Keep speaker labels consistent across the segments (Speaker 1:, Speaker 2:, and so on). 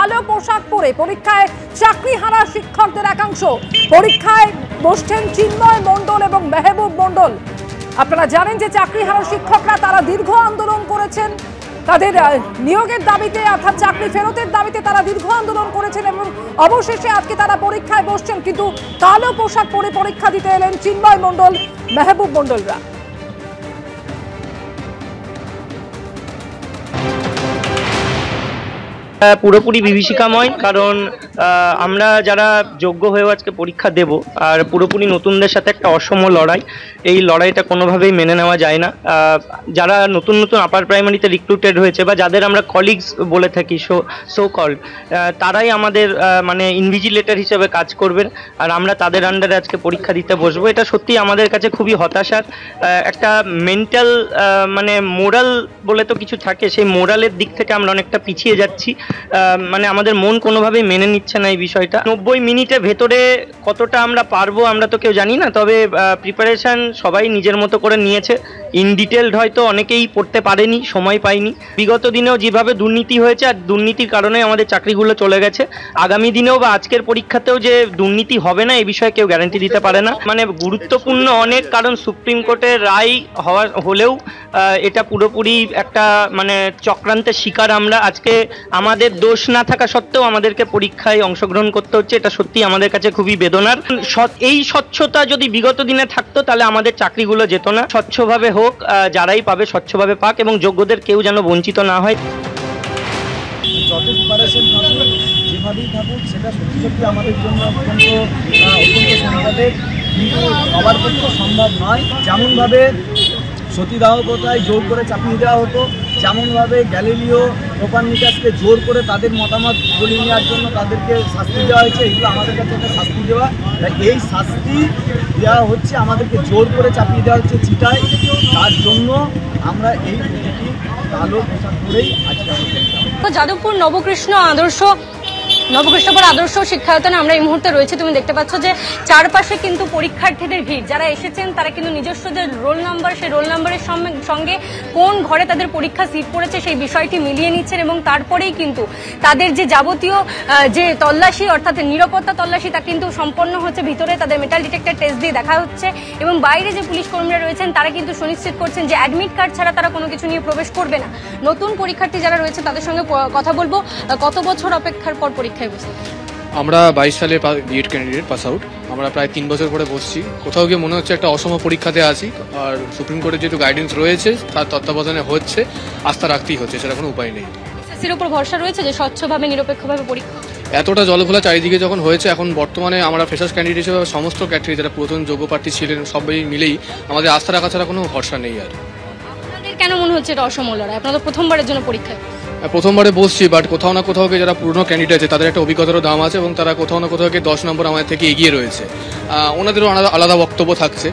Speaker 1: কালো পোশাক পরে পরীক্ষায় চাকরিহারা শিক্ষকদের একাংশ। পরীক্ষায় বসছেন চিন্ময় মণ্ডল এবং মেহবুব মণ্ডল। আপনারা জানেন যে চাকরিহারা শিক্ষকরা তারা দীর্ঘ আন্দোলন করেছেন, তাদের নিয়োগের দাবিতে অর্থাৎ চাকরি ফেরতের দাবিতে তারা দীর্ঘ আন্দোলন করেছেন এবং অবশেষে আজকে তারা পরীক্ষায় বসছেন। কিন্তু কালো পোশাক পরে পরীক্ষা দিতে এলেন চিন্ময় মণ্ডল, মেহবুব মণ্ডলরা।
Speaker 2: পুরোপুরি বিভীষিকাময়, কারণ আমরা যারা যোগ্য হয়েও আজকে পরীক্ষা দেব আর পুরোপুরি নতুনদের সাথে একটা অসম লড়াই, এই লড়াইটা কোনোভাবেই মেনে নেওয়া যায় না। যারা নতুন নতুন আপার প্রাইমারিতে রিক্রুটেড হয়েছে বা যাদের আমরা কলিগস বলে থাকি সো কল্ড, তারাই আমাদের মানে ইনভিজিলেটর হিসেবে কাজ করবেন আর আমরা তাদের আন্ডারে আজকে পরীক্ষা দিতে বসবো। এটা সত্যি আমাদের কাছে খুবই হতাশার। একটা মেন্টাল মানে মোরাল বলে তো কিছু থাকে, সেই মোরালের দিক থেকে আমরা অনেকটা পিছিয়ে যাচ্ছি। মানে আমাদের মন কোনোভাবেই মেনে নিচ্ছে না এই বিষয়টা। 90 মিনিটের ভেতরে কতটা আমরা পারবো আমরা তো কেউ জানি না, তবে প্রিপারেশন সবাই নিজের মতো করে নিয়েছে। ইন ডিটেলড হয়তো অনেকেই পড়তে পারেনি, সময় পায়নি। বিগত দিনেও যেভাবে দুর্নীতি হয়েছে আর দুর্নীতির কারণে আমাদের চাকরিগুলো চলে গেছে, আগামী দিনেও বা আজকের পরীক্ষাতেও যে দুর্নীতি হবে না এই বিষয়ে কেউ গ্যারান্টি দিতে পারে না। মানে গুরুত্বপূর্ণ অনেক, কারণ সুপ্রিম কোর্টের রায় হলেও এটা পুরোপুরি একটা মানে চক্রান্তের শিকার আমরা। আজকে আমাদের দোষ না থাকা সত্ত্বেও আমাদেরকে পরীক্ষায় অংশগ্রহণ করতে হচ্ছে, এটা সত্যি আমাদের কাছে খুবই বেদনার। এই স্বচ্ছতা যদি বিগত দিনে থাকতো তাহলে আমাদের চাকরিগুলো যেত না। স্বচ্ছভাবে হোক, যারাই পাবে স্বচ্ছভাবে পাক এবং যোগ্যদের কেউ যেন বঞ্চিত না হয়।
Speaker 3: যত প্রিপারেশন থাকুক, যেভাবেই থাকুক, সেটা সত্যি সত্যি আমাদের জন্য অত্যন্ত সম্পদের, কিন্তু সবার পক্ষে সম্ভব নয়। যেমনভাবে সতীদাহ প্রথায় জোর করে চাপিয়ে দেওয়া হতো, যেমনভাবে গ্যালিলিও কোপারনিকাসকে জোর করে তাদের মতামত বলে নেওয়ার জন্য তাদেরকে শাস্তি দেওয়া হয়েছে, এগুলো আমাদের কাছে একটা শাস্তি দেওয়া। তাই এই শাস্তি দেওয়া হচ্ছে, আমাদেরকে জোর করে চাপিয়ে দেওয়া হচ্ছে চিটায়। তার জন্য আমরা এই প্রতিটি কালো পোশাক পরেই আজকে
Speaker 4: যাদবপুর নবকৃষ্ণপুর আদর্শ শিক্ষায়তনে আমরা এই মুহূর্তে রয়েছে। তুমি দেখতে পাচ্ছ যে চারপাশে কিন্তু পরীক্ষার্থীদের ভিড়। যারা এসেছেন তারা কিন্তু নিজস্ব যে রোল নাম্বার, সেই রোল নাম্বারের সঙ্গে কোন ঘরে তাদের পরীক্ষা সিট পড়েছে সেই বিষয়টি মিলিয়ে নিচ্ছেন এবং তারপরেই কিন্তু তাদের যে যাবতীয় যে তল্লাশি অর্থাৎ নিরাপত্তা তল্লাশি তা কিন্তু সম্পন্ন হচ্ছে। ভিতরে তাদের মেটাল ডিটেক্টর টেস্ট দিয়ে দেখা হচ্ছে এবং বাইরে যে পুলিশ কর্মীরা রয়েছেন তারা কিন্তু সুনিশ্চিত করছেন যে অ্যাডমিট কার্ড ছাড়া তারা কোনো কিছু নিয়ে প্রবেশ করবে না। নতুন পরীক্ষার্থী যারা রয়েছে তাদের সঙ্গে কথা বলবো। কত বছর অপেক্ষার পর পরীক্ষায় বসে?
Speaker 5: আমরা 22 সালে বিএড ক্যান্ডিডেট পাস আউট। আমরা প্রায় 3 বছর পরে বসছি। কোথাও গিয়ে মনে হচ্ছে একটা অসম পরীক্ষাতে আছি, আর সুপ্রিম কোর্টের যেহেতু গাইডেন্স রয়েছে তার তত্ত্বাবধানে হচ্ছে, আস্থা রাখতেই হচ্ছে, সেটা কোনো উপায় নেই।
Speaker 4: এসএসসির উপর ভরসা রয়েছে যে স্বচ্ছভাবে নিরপেক্ষভাবে পরীক্ষা?
Speaker 5: এতটা জলঘোলা চারিদিকে যখন হয়েছে, এখন বর্তমানে আমরা ফ্রেশার্স ক্যান্ডিডেট হিসেবে সমস্ত ক্যাটাগরি যারা পুরাতন যোগ্য প্রার্থী ছিলেন সবাই মিলেই আমাদের আস্থা রাখা ছাড়া কোনো ভরসা নেই। আর
Speaker 4: আপনাদের কেন মনে হচ্ছে এটা অসম লড়াই? আপনারা প্রথমবারের জন্য পরীক্ষায়
Speaker 5: প্রথমবারে বসছি, বাট কোথাও না কোথাও যারা পুরনো ক্যান্ডিডেট আছে তাদের একটা অভিজ্ঞতারও দাম আছে এবং তারা কোথাও না কোথাও 10 নম্বর আমাদের থেকে এগিয়ে রয়েছে। ওনাদেরও আলাদা বক্তব্য থাকছে।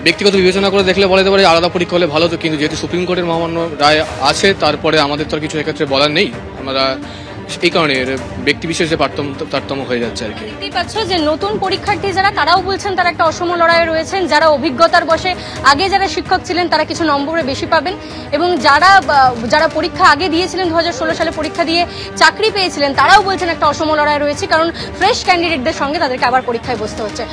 Speaker 5: ব্যক্তিগত বিবেচনা করে দেখলে বলা যেতে পারে আলাদা পরীক্ষা হলে ভালো হতো, কিন্তু যেহেতু সুপ্রিম কোর্টের মহামান্য রায় আছে তারপরে আমাদের তো আর কিছু এক্ষেত্রে বলার নেই। আমরা এই কারণে ব্যক্তি বিশেষে তারতম্য হয়ে যাচ্ছে আর কি।
Speaker 4: দেখতেই পাচ্ছ যে নতুন পরীক্ষার্থী যারা তারাও বলছেন তারা একটা অসম লড়াইয়ে রয়েছেন। যারা অভিজ্ঞতার বসে আগে যারা শিক্ষক ছিলেন তারা কিছু নম্বরে বেশি পাবেন এবং যারা পরীক্ষা আগে দিয়েছিলেন 2016 সালে পরীক্ষা দিয়ে চাকরি পেয়েছিলেন তারাও বলছেন একটা অসম লড়াই রয়েছে, কারণ ফ্রেশ ক্যান্ডিডেটদের সঙ্গে তাদেরকে আবার পরীক্ষায় বসতে হচ্ছে।